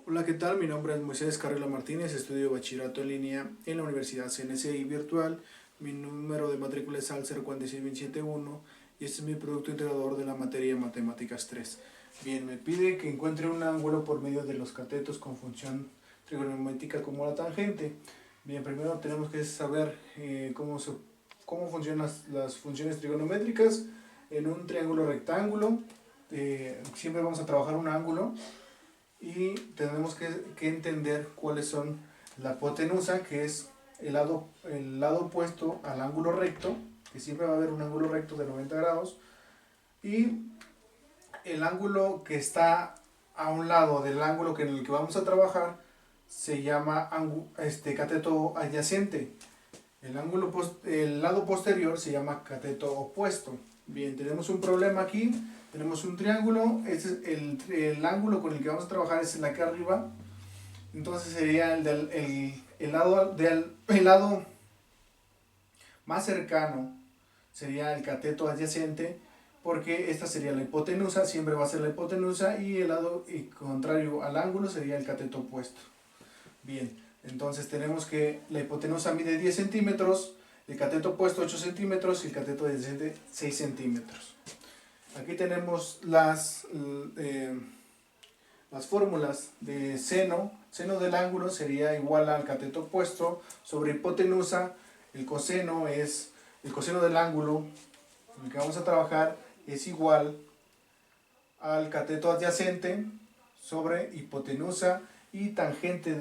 Hola, ¿qué tal? Mi nombre es Moisés Carrera Martínez, estudio bachillerato en línea en la Universidad CNCI Virtual. Mi número de matrícula es AL 046271 y este es mi producto integrador de la materia Matemáticas 3. Bien, me pide que encuentre un ángulo por medio de los catetos con función trigonométrica como la tangente. Bien, primero tenemos que saber cómo funcionan las funciones trigonométricas en un triángulo rectángulo. Siempre vamos a trabajar un ángulo y tenemos que entender cuáles son la hipotenusa, que es el lado opuesto al ángulo recto, que siempre va a haber un ángulo recto de 90 grados, y el ángulo que está a un lado del ángulo en el que vamos a trabajar se llama cateto adyacente. El lado posterior se llama cateto opuesto. Bien, tenemos un problema aquí. Tenemos un triángulo, el ángulo con el que vamos a trabajar es el de acá arriba. Entonces sería el lado más cercano sería el cateto adyacente, porque esta sería la hipotenusa, siempre va a ser la hipotenusa, y el lado contrario al ángulo sería el cateto opuesto. Bien, entonces tenemos que la hipotenusa mide 10 centímetros, el cateto opuesto 8 centímetros y el cateto adyacente 6 centímetros. Aquí tenemos las fórmulas de seno. Seno del ángulo sería igual al cateto opuesto sobre hipotenusa. El coseno del ángulo en el que vamos a trabajar es igual al cateto adyacente sobre hipotenusa, y tangente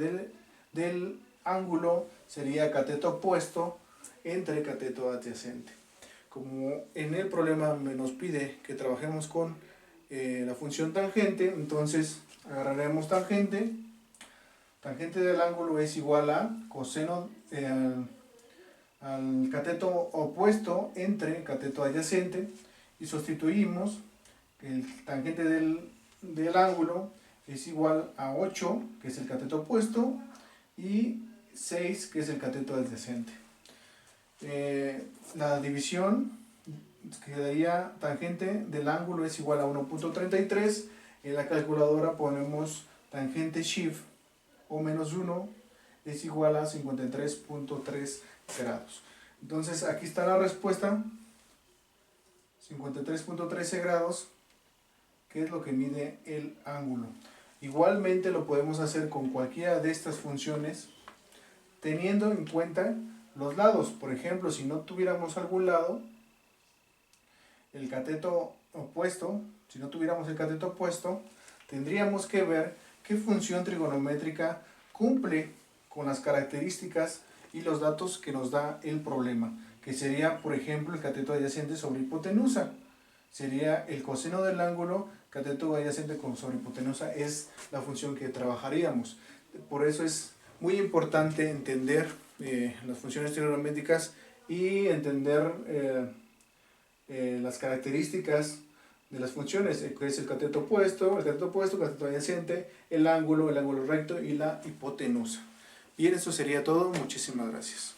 del ángulo sería cateto opuesto entre cateto adyacente. Como en el problema nos pide que trabajemos con la función tangente, entonces agarraremos tangente. Tangente del ángulo es igual a coseno al cateto opuesto entre cateto adyacente, y sustituimos el tangente del ángulo es igual a 8, que es el cateto opuesto, y 6, que es el cateto adyacente. La división quedaría tangente del ángulo es igual a 1.33. En la calculadora ponemos tangente shift o menos 1 es igual a 53.3 grados. Entonces aquí está la respuesta, 53.13 grados, que es lo que mide el ángulo. Igualmente lo podemos hacer con cualquiera de estas funciones, teniendo en cuenta los lados. Por ejemplo, si no tuviéramos algún lado, el cateto opuesto, tendríamos que ver qué función trigonométrica cumple con las características y los datos que nos da el problema, que sería, por ejemplo, el cateto adyacente sobre hipotenusa. Sería el coseno del ángulo, cateto adyacente sobre hipotenusa es la función que trabajaríamos. Por eso es muy importante entender las funciones trigonométricas y entender las características de las funciones, que es el cateto opuesto, cateto adyacente, el ángulo recto y la hipotenusa. Bien, eso sería todo. Muchísimas gracias.